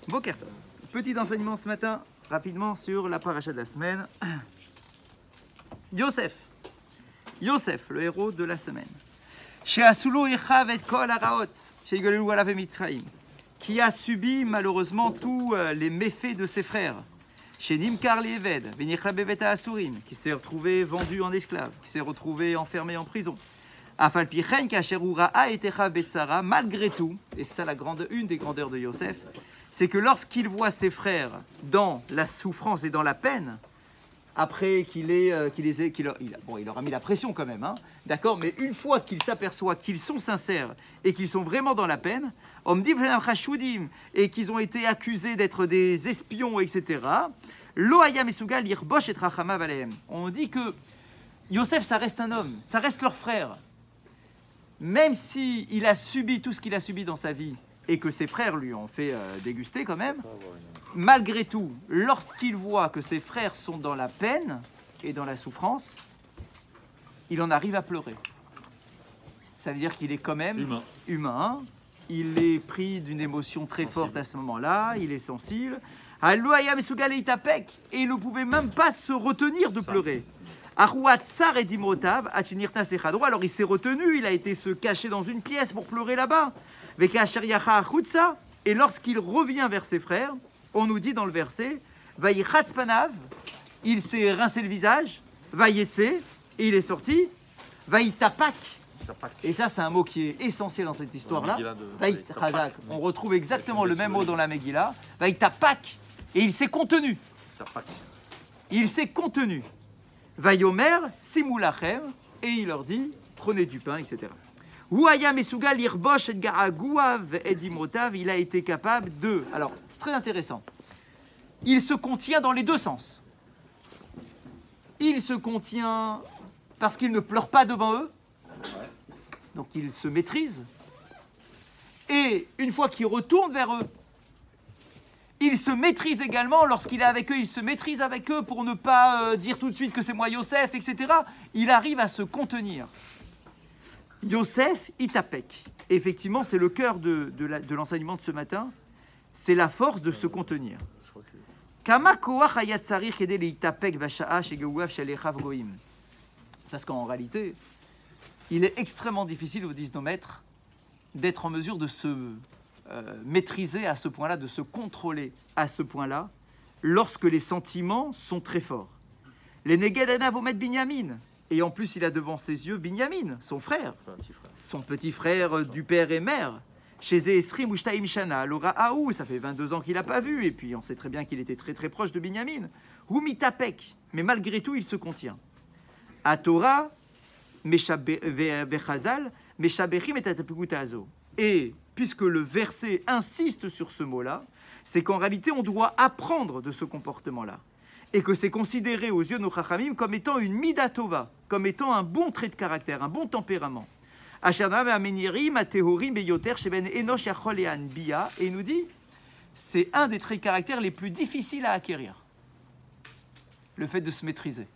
Boker Tov. Petit enseignement ce matin, rapidement sur la paracha de la semaine. Yosef, le héros de la semaine. Chez Asulo Echav et Kol Araot, chez Igolelou Alav Mitzraim, qui a subi malheureusement tous les méfaits de ses frères. Chez Nimkar Lieved, Venicha Beveta Asurim, qui s'est retrouvé vendu en esclave, qui s'est retrouvé enfermé en prison. Afalpichen Kacherura Aetecha Betsara, malgré tout, et c'est ça une des grandeurs de Yosef, c'est que lorsqu'il voit ses frères dans la souffrance et dans la peine, après il leur a mis la pression quand même, hein, d'accord, mais une fois qu'il s'aperçoit qu'ils sont sincères et qu'ils sont vraiment dans la peine, et qu'ils ont été accusés d'être des espions, etc., on dit que Yosef, ça reste un homme, ça reste leur frère. Même s'il a subi tout ce qu'il a subi dans sa vie et que ses frères lui ont fait déguster quand même, malgré tout, lorsqu'il voit que ses frères sont dans la peine et dans la souffrance, il en arrive à pleurer. Ça veut dire qu'il est quand même humain. Il est pris d'une émotion très forte à ce moment-là, il est sensible. Et il ne pouvait même pas se retenir de pleurer. Alors il s'est retenu, il a été se cacher dans une pièce pour pleurer là-bas. Et lorsqu'il revient vers ses frères, on nous dit dans le verset, il s'est rincé le visage, et il est sorti, et ça c'est un mot qui est essentiel dans cette histoire-là. On retrouve exactement le même mot dans la Megillah, et il s'est contenu. Il s'est contenu. Vayomer, Simulachem, et il leur dit, prenez du pain, etc. Il a été capable de... Alors, c'est très intéressant. Il se contient dans les deux sens. Il se contient parce qu'il ne pleure pas devant eux, donc il se maîtrise. Et une fois qu'il retourne vers eux, il se maîtrise également, lorsqu'il est avec eux, il se maîtrise avec eux pour ne pas dire tout de suite que c'est moi Yosef, etc. Il arrive à se contenir. Yosef Itapek. Effectivement, c'est le cœur de l'enseignement de ce matin. C'est la force de se contenir. Parce qu'en réalité, il est extrêmement difficile, vous disent nos maîtres, d'être en mesure de se maîtriser à ce point-là, de se contrôler à ce point-là, lorsque les sentiments sont très forts. Les Negedana vont mettre Binyamin, et en plus il a devant ses yeux Binyamin, son frère, son petit frère du père et mère. Chez Esrim ou Shtaim Shana, Laura Aou, ça fait 22 ans qu'il n'a pas vu, et puis on sait très bien qu'il était très très proche de Binyamin. Humitapek, mais malgré tout il se contient. A Torah, Vechazal, Meshabechim et Tatapugutazo. Et puisque le verset insiste sur ce mot-là, c'est qu'en réalité, on doit apprendre de ce comportement-là. Et que c'est considéré aux yeux de nos chachamim comme étant une midatova, comme étant un bon trait de caractère, un bon tempérament. Et il nous dit, c'est un des traits de caractère les plus difficiles à acquérir. Le fait de se maîtriser,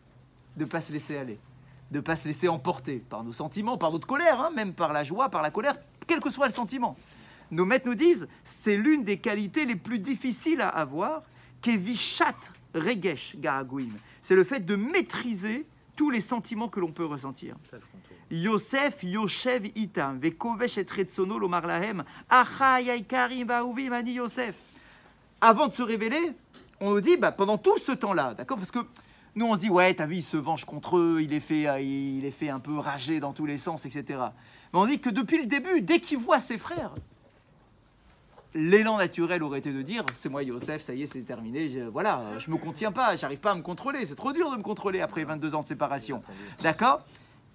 de ne pas se laisser aller, de ne pas se laisser emporter par nos sentiments, par notre colère, hein, même par la joie, par la colère, quel que soit le sentiment. Nos maîtres nous disent, c'est l'une des qualités les plus difficiles à avoir, kevishat regesh garaguim. C'est le fait de maîtriser tous les sentiments que l'on peut ressentir. Yosef Yoshev itam vekovesh et retsono lomar lahem achayai karim vaouvim ani Yosef. Avant de se révéler, on nous dit, pendant tout ce temps-là, d'accord, parce que nous on se dit, ouais, t'as vu, il se venge contre eux, il est fait un peu rager dans tous les sens, etc. Mais on dit que depuis le début, dès qu'il voit ses frères, l'élan naturel aurait été de dire, c'est moi Yosef, ça y est, c'est terminé, je me contiens pas, j'arrive pas à me contrôler, c'est trop dur de me contrôler après 22 ans de séparation. D'accord ?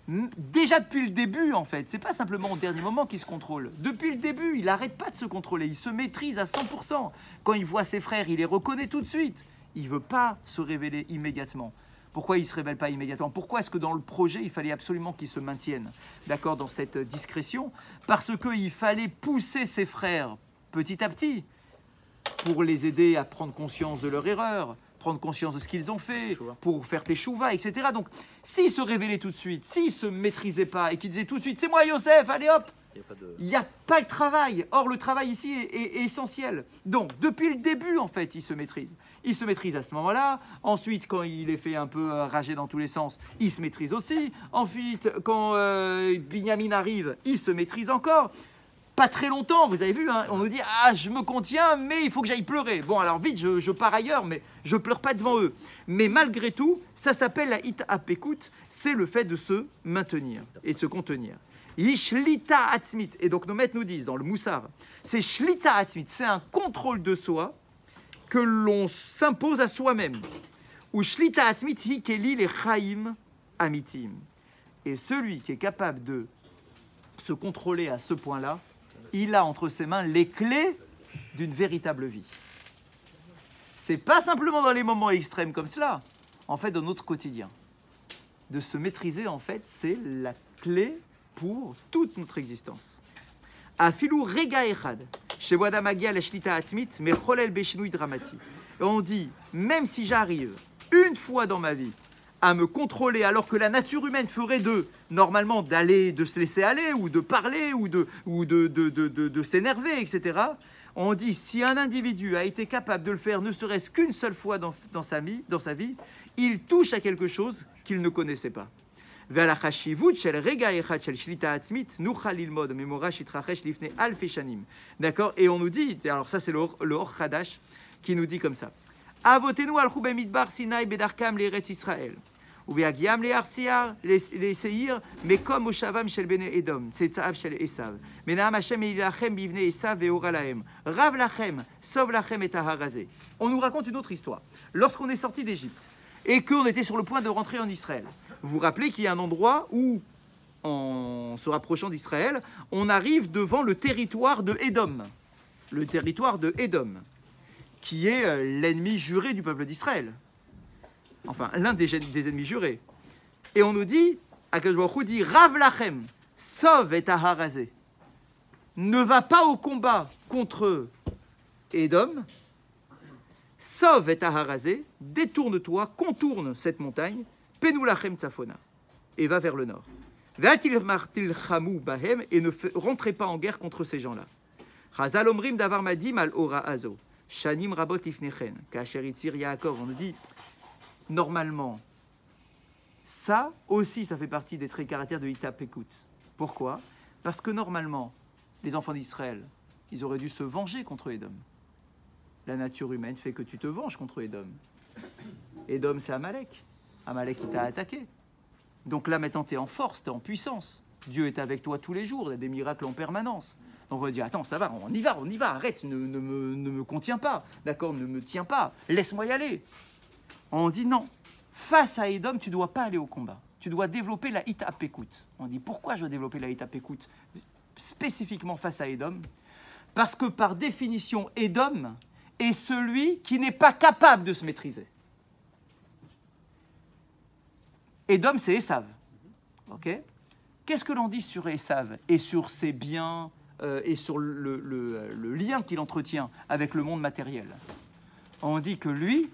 Déjà depuis le début, en fait, c'est pas simplement au dernier moment qu'il se contrôle. Depuis le début, il n'arrête pas de se contrôler, il se maîtrise à 100%. Quand il voit ses frères, il les reconnaît tout de suite. Il veut pas se révéler immédiatement. Pourquoi il ne se révèle pas immédiatement? Pourquoi est-ce que dans le projet, il fallait absolument qu'il se maintienne, d'accord, dans cette discrétion? Parce qu'il fallait pousser ses frères petit à petit pour les aider à prendre conscience de leur erreur, prendre conscience de ce qu'ils ont fait, pour faire teshuva, etc. Donc, s'ils se révélaient tout de suite, s'ils ne se maîtrisaient pas et qu'ils disaient tout de suite « c'est moi Yosef, allez hop !» Il n'y a pas le travail. Or, le travail ici est essentiel. Donc, depuis le début, en fait, il se maîtrise. Il se maîtrise à ce moment-là. Ensuite, quand il est fait un peu rager dans tous les sens, il se maîtrise aussi. Ensuite, quand Binyamin arrive, il se maîtrise encore. Pas très longtemps, vous avez vu, hein, on nous dit « Ah, je me contiens, mais il faut que j'aille pleurer. » Bon, alors vite, je pars ailleurs, mais je pleure pas devant eux. Mais malgré tout, ça s'appelle la hit apekut, c'est le fait de se maintenir et de se contenir. Shlita atzmit, et donc nos maîtres nous disent dans le Moussar, c'est Shlita atzmit, c'est un contrôle de soi que l'on s'impose à soi-même. Ou Shlita atzmit hikeli le chaim amitim. Et celui qui est capable de se contrôler à ce point-là, il a entre ses mains les clés d'une véritable vie. C'est pas simplement dans les moments extrêmes comme cela, en fait dans notre quotidien. De se maîtriser, en fait, c'est la clé pour toute notre existence. Afilou rega echad, chez Wadam Agia la shlita atzmit, mais cholel beshinui dramati. Et on dit, même si j'arrive une fois dans ma vie à me contrôler, alors que la nature humaine ferait normalement de se laisser aller, ou de parler, ou de s'énerver, etc. On dit, si un individu a été capable de le faire ne serait-ce qu'une seule fois dans sa vie, il touche à quelque chose qu'il ne connaissait pas. D'accord. Et on nous dit, alors ça c'est le Or Chadash qui nous dit comme ça. Avotenu alchou bemidbar Sinai bedarkam l'Eretz Israël. ובהגיעם לשעיר מקום מושבם של בני אדום, צאצאיו של עשיו. מנעם השם להילחם בבני עשיו והורה להם. רב לכם, סוב לכם את ההר הזה. On nous raconte une autre histoire. Lorsqu'on est sorti d'Égypte et qu'on était sur le point de rentrer en Israël, vous vous rappelez qu'il y a un endroit où, en se rapprochant d'Israël, on arrive devant le territoire de Édom. Le territoire de Édom, qui est l'ennemi juré du peuple d'Israël. Enfin, l'un des ennemis jurés. Et on nous dit, Akadosh Baruch Hu dit, Rav lachem, sauve et aharazé. Ne va pas au combat contre Édom, sauve et aharazé, détourne-toi, contourne cette montagne, penou lachem tsafona, et va vers le nord. Ve'atil martil chamou bahem, et ne rentrez pas en guerre contre ces gens-là. Chazal omrim davar madim al ora azo, shanim rabot ifnechen, kasher itzir Yaakov. On nous dit, normalement, ça aussi, ça fait partie des traits caractères de Hitapekut. Pourquoi? Parce que normalement, les enfants d'Israël, ils auraient dû se venger contre Édom. La nature humaine fait que tu te venges contre Édom. Édom, c'est Amalek. Amalek, il t'a attaqué. Donc là, maintenant, tu es en force, tu es en puissance. Dieu est avec toi tous les jours, il y a des miracles en permanence. Donc on va dire, attends, ça va, on y va, arrête, ne me contiens pas, d'accord, ne me tiens pas, laisse-moi y aller. On dit non, face à Édom, tu ne dois pas aller au combat. Tu dois développer la Hitapekut. On dit pourquoi je dois développer la Hitapekut spécifiquement face à Édom? Parce que par définition, Édom est celui qui n'est pas capable de se maîtriser. Édom, c'est Esav. Okay? Qu'est-ce que l'on dit sur Esav et sur ses biens et sur le lien qu'il entretient avec le monde matériel? On dit que lui,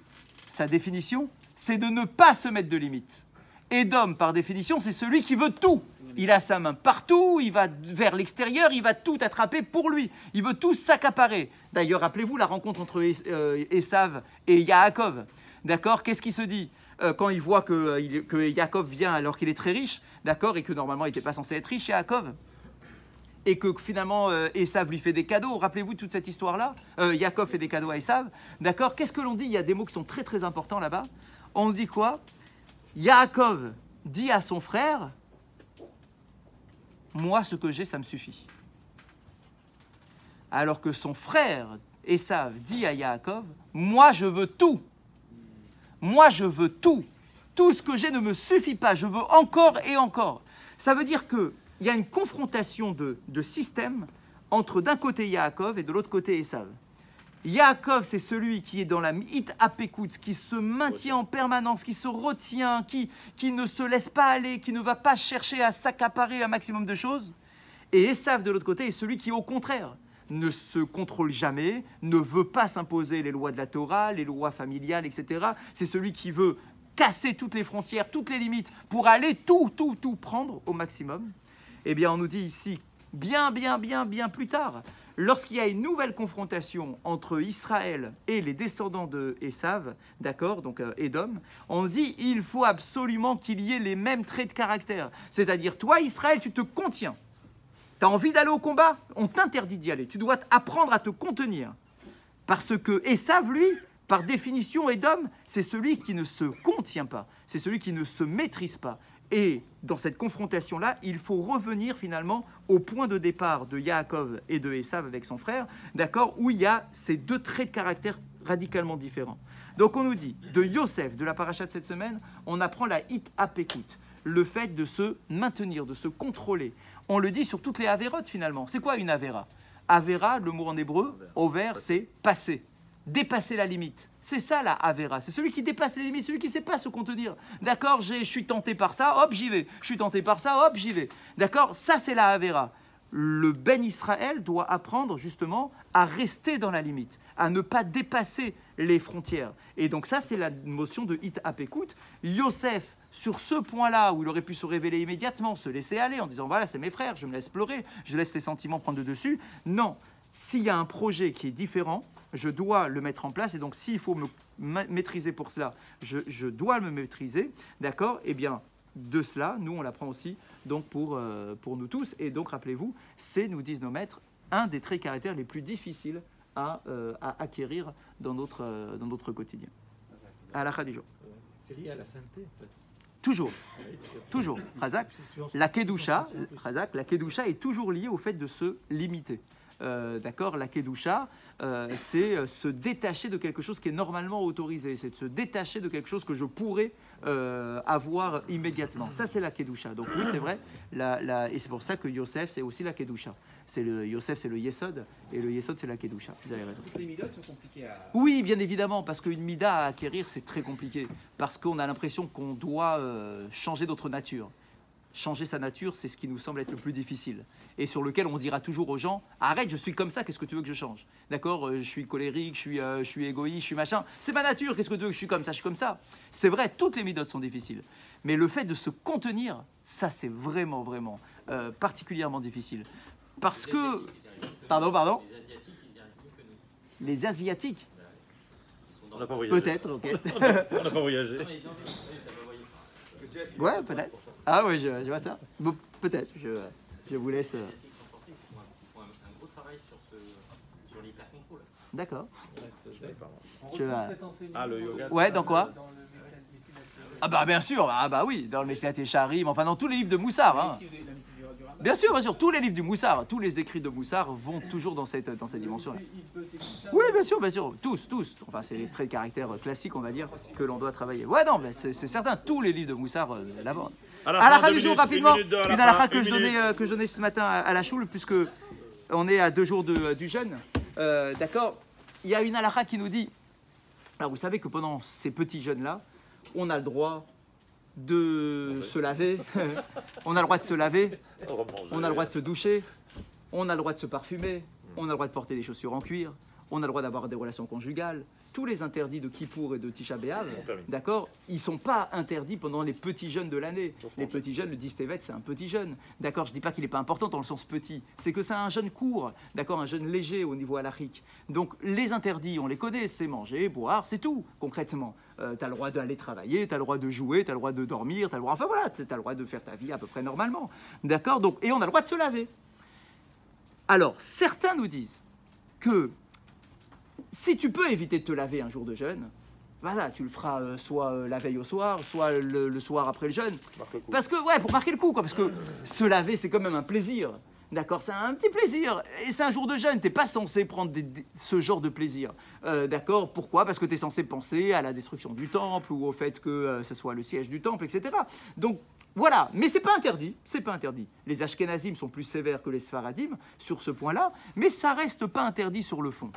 sa définition, c'est de ne pas se mettre de limites. Édom, par définition, c'est celui qui veut tout. Il a sa main partout, il va vers l'extérieur, il va tout attraper pour lui. Il veut tout s'accaparer. D'ailleurs, rappelez-vous la rencontre entre Esav et Yaakov. D'accord? Qu'est-ce qui se dit quand il voit que Yaakov vient alors qu'il est très riche, d'accord, et que normalement il n'était pas censé être riche, Yaakov, et que finalement Esav lui fait des cadeaux. Rappelez-vous toute cette histoire-là. Yaakov fait des cadeaux à Esav. D'accord? Qu'est-ce que l'on dit? Il y a des mots qui sont très très importants là-bas. On dit quoi? Yaakov dit à son frère, moi ce que j'ai ça me suffit. Alors que son frère Esav dit à Yaakov, moi je veux tout. Moi je veux tout. Tout ce que j'ai ne me suffit pas. Je veux encore et encore. Ça veut dire que il y a une confrontation de systèmes entre d'un côté Yaakov et de l'autre côté Esav. Yaakov, c'est celui qui est dans la Hitapekut, qui se maintient en permanence, qui se retient, qui ne se laisse pas aller, qui ne va pas chercher à s'accaparer un maximum de choses. Et Esav, de l'autre côté, est celui qui, au contraire, ne se contrôle jamais, ne veut pas s'imposer les lois de la Torah, les lois familiales, etc. C'est celui qui veut casser toutes les frontières, toutes les limites, pour aller tout prendre au maximum. Eh bien, on nous dit ici, bien plus tard, lorsqu'il y a une nouvelle confrontation entre Israël et les descendants de Ésav, d'accord, donc Édom, on dit il faut absolument qu'il y ait les mêmes traits de caractère. C'est-à-dire, toi, Israël, tu te contiens. Tu as envie d'aller au combat, on t'interdit d'y aller. Tu dois apprendre à te contenir. Parce que Ésav, lui, par définition, Édom, c'est celui qui ne se contient pas. C'est celui qui ne se maîtrise pas. Et dans cette confrontation-là, il faut revenir finalement au point de départ de Yaakov et de Ésav avec son frère, d'accord, où il y a ces deux traits de caractère radicalement différents. Donc on nous dit, de Yosef, de la paracha de cette semaine, on apprend la hit apekut, le fait de se maintenir, de se contrôler. On le dit sur toutes les avérotes finalement. C'est quoi une avéra? Avéra, le mot en hébreu, over, c'est passer. Dépasser la limite. C'est ça la Avera. C'est celui qui dépasse les limites, celui qui ne sait pas se contenir. D'accord, je suis tenté par ça, hop, j'y vais. Je suis tenté par ça, hop, j'y vais. D'accord, ça c'est la Avera. Le Ben Israël doit apprendre justement à rester dans la limite, à ne pas dépasser les frontières. Et donc ça c'est la notion de Hit Apekut. Yosef, sur ce point-là où il aurait pu se révéler immédiatement, se laisser aller en disant voilà c'est mes frères, je me laisse pleurer, je laisse les sentiments prendre le dessus. Non, s'il y a un projet qui est différent, je dois le mettre en place, et donc s'il faut me maîtriser pour cela, je dois me maîtriser, d'accord? Eh bien, de cela, nous, on l'apprend aussi donc pour nous tous, et donc, rappelez-vous, c'est, nous disent nos maîtres, un des traits caractères les plus difficiles à acquérir dans notre quotidien. À la fin du jour. C'est lié à la sainteté, en fait. Toujours, toujours. Razak, la kedusha est toujours liée au fait de se limiter. D'accord, la kedusha, c'est se détacher de quelque chose qui est normalement autorisé, c'est de se détacher de quelque chose que je pourrais avoir immédiatement. Ça, c'est la kedusha. Donc oui, c'est vrai, et c'est pour ça que Yosef, c'est aussi la kedusha. Yosef, c'est le yesod, et le yesod, c'est la kedusha. Vous avez raison. Toutes les midotes sont compliquées à... Oui, bien évidemment, parce qu'une mida à acquérir, c'est très compliqué, parce qu'on a l'impression qu'on doit changer notre nature. Changer sa nature, c'est ce qui nous semble être le plus difficile. Et sur lequel on dira toujours aux gens, arrête, je suis comme ça, qu'est-ce que tu veux que je change? D'accord, je suis colérique, je suis égoïste, je suis machin. C'est ma nature, qu'est-ce que tu veux que je suis comme ça? Je suis comme ça. C'est vrai, toutes les midotes sont difficiles. Mais le fait de se contenir, ça c'est vraiment, vraiment particulièrement difficile. Parce que... Pardon? Les Asiatiques, On n'a pas voyagé. peut-être, ok. On n'a pas voyagé. Ouais, peut-être. Ah ouais, je vois ça. Bon, peut-être, je vous laisse... Il faut un gros travail sur l'hyper-contrôle. D'accord. On Je- retrouve cet enseignement Ah, le yoga. Ouais, dans quoi? dans le Messilat Ah bah bien sûr, ah bah oui, dans le Messilat Yesharim, enfin dans tous les livres de Moussard. Hein. Bien sûr, tous les livres du Moussard, tous les écrits de Moussard vont toujours dans cette dimension-là. Oui, bien sûr, tous. Enfin, c'est les traits de caractère classiques, on va dire, que l'on doit travailler. Ouais, non, mais c'est certain, tous les livres de Moussard l'abordent. À la fin du jour, rapidement, une halakha que je donnais ce matin à la choule, puisque on est à 2 jours du jeûne, d'accord? Il y a une halakha qui nous dit, alors vous savez que pendant ces petits jeûnes-là, on a le droit de se laver, on a le droit de se laver, on a le droit de se doucher, on a le droit de se parfumer, on a le droit de porter des chaussures en cuir, on a le droit d'avoir des relations conjugales. Tous les interdits de Kippour et de Tisha B'Av, d'accord, ils ne sont pas interdits pendant les petits jeûnes de l'année. Les petits jeûnes, le 10 Tevet, c'est un petit jeûne. D'accord, je ne dis pas qu'il n'est pas important dans le sens petit, c'est que c'est un jeûne court, d'accord, un jeûne léger au niveau halachique. Donc les interdits, on les connaît, c'est manger, boire, c'est tout, concrètement. Tu as le droit d'aller travailler, tu as le droit de jouer, tu as le droit de dormir, tu as le droit, enfin voilà, tu as le droit de faire ta vie à peu près normalement. D'accord, donc, et on a le droit de se laver. Alors, certains nous disent que si tu peux éviter de te laver un jour de jeûne, voilà, tu le feras soit la veille au soir, soit le soir après le jeûne. Parce que, ouais, pour marquer le coup, quoi, parce que se laver, c'est quand même un plaisir. D'accord, c'est un petit plaisir. Et c'est un jour de jeûne, tu n'es pas censé prendre ce genre de plaisir. D'accord, pourquoi? Parce que tu es censé penser à la destruction du temple ou au fait que ce soit le siège du temple, etc. Donc, voilà, mais c'est pas interdit, c'est pas interdit. Les Ashkenazim sont plus sévères que les Sfaradim sur ce point-là, mais ça reste pas interdit sur le fond.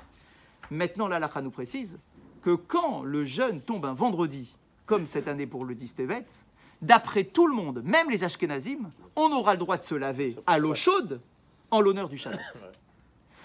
Maintenant, l'halakha nous précise que quand le jeûne tombe un vendredi, comme cette année pour le 10 Tevet, d'après tout le monde, même les Ashkenazim, on aura le droit de se laver à l'eau chaude en l'honneur du Shabbat.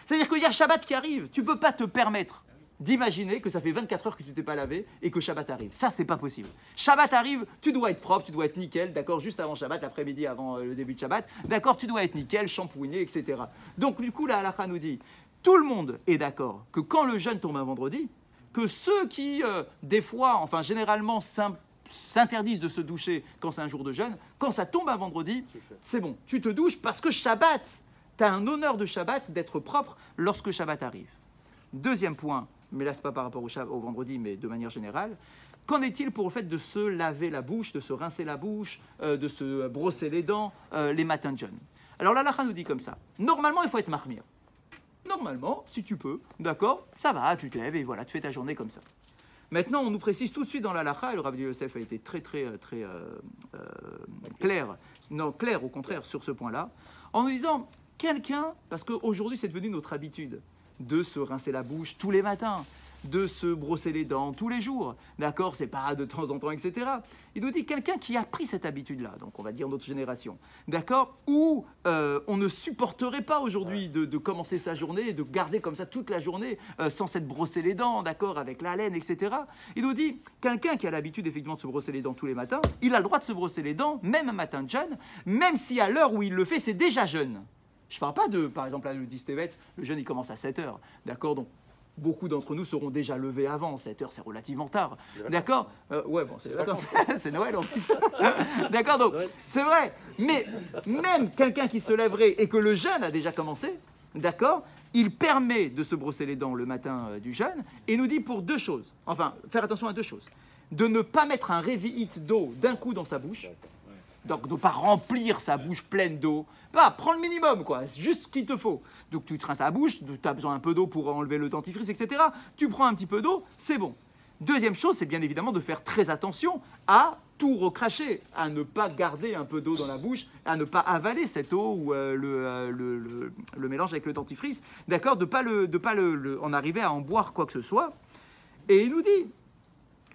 C'est-à-dire qu'il y a Shabbat qui arrive, tu ne peux pas te permettre d'imaginer que ça fait 24 heures que tu t'es pas lavé et que Shabbat arrive. Ça, c'est pas possible. Shabbat arrive, tu dois être propre, tu dois être nickel, d'accord, juste avant Shabbat, l'après-midi avant le début de Shabbat, d'accord, tu dois être nickel, shampooiné, etc. Donc, du coup, la halakha nous dit, tout le monde est d'accord que quand le jeûne tombe un vendredi, que ceux qui, des fois, enfin généralement, s'interdisent de se doucher quand c'est un jour de jeûne, quand ça tombe un vendredi, c'est bon, tu te douches parce que Shabbat, tu as un honneur de Shabbat d'être propre lorsque Shabbat arrive. Deuxième point, mais là, ce n'est pas par rapport au vendredi, mais de manière générale, qu'en est-il pour le fait de se laver la bouche, de se rincer la bouche, de se brosser les dents les matins de jeûne? Alors, l'halakha nous dit comme ça. Normalement, il faut être marmire. Normalement, si tu peux, d'accord, ça va, tu te lèves et voilà, tu fais ta journée comme ça. Maintenant, on nous précise tout de suite dans l'halakha, et le Rabbi Yosef a été très clair, non, clair au contraire sur ce point-là, en nous disant, quelqu'un, parce qu'aujourd'hui c'est devenu notre habitude, de se rincer la bouche tous les matins, de se brosser les dents tous les jours, d'accord, c'est pas de temps en temps, etc. Il nous dit quelqu'un qui a pris cette habitude-là, donc on va dire notre génération, d'accord, où on ne supporterait pas aujourd'hui de commencer sa journée et de garder comme ça toute la journée sans s'être brossé les dents, d'accord, avec la laine, etc. Il nous dit quelqu'un qui a l'habitude effectivement de se brosser les dents tous les matins, il a le droit de se brosser les dents, même un matin de jeûne, même si à l'heure où il le fait, c'est déjà jeûne. Je ne parle pas de, par exemple, là, le 10 Tevet, le jeûne il commence à 7 heures, d'accord, donc beaucoup d'entre nous seront déjà levés avant, 7 heures c'est relativement tard, d'accord, ouais bon, c'est Noël en plus, d'accord, donc c'est vrai, mais même quelqu'un qui se lèverait et que le jeûne a déjà commencé, d'accord, il permet de se brosser les dents le matin du jeûne et nous dit pour deux choses, enfin faire attention à deux choses, de ne pas mettre un révi'it d'eau d'un coup dans sa bouche, donc de ne pas remplir sa bouche pleine d'eau, pas, prends le minimum, quoi, c'est juste ce qu'il te faut. Donc tu te rinces la bouche, tu as besoin un peu d'eau pour enlever le dentifrice, etc. Tu prends un petit peu d'eau, c'est bon. Deuxième chose, c'est bien évidemment de faire très attention à tout recracher, à ne pas garder un peu d'eau dans la bouche, à ne pas avaler cette eau ou le mélange avec le dentifrice, d'accord, de ne pas en arriver à en boire quoi que ce soit. Et il nous dit,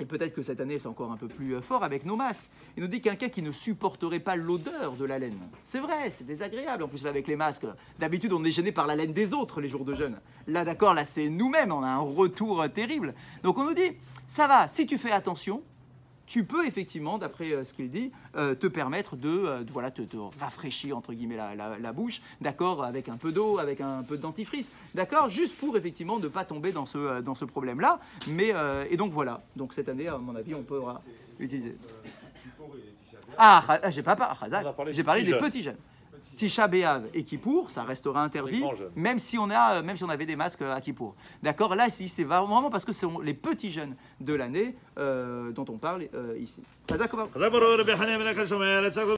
et peut-être que cette année c'est encore un peu plus fort avec nos masques, il nous dit quelqu'un qui ne supporterait pas l'odeur de la laine. C'est vrai, c'est désagréable. En plus là avec les masques, d'habitude on est gêné par la laine des autres les jours de jeûne. Là d'accord, là c'est nous-mêmes, on a un retour terrible. Donc on nous dit, ça va, si tu fais attention, tu peux effectivement, d'après ce qu'il dit, te permettre de te rafraîchir entre guillemets la bouche, d'accord, avec un peu d'eau, avec un peu de dentifrice, d'accord, juste pour effectivement ne pas tomber dans ce problème-là. Mais et donc voilà, donc cette année, à mon avis, on pourra utiliser. Ah, j'ai parlé des petits jeunes. Tisha B'Av et Kippour, ça restera interdit, même si on avait des masques à Kippour. D'accord, là, ici, c'est vraiment parce que ce sont les petits jeunes de l'année dont on parle ici.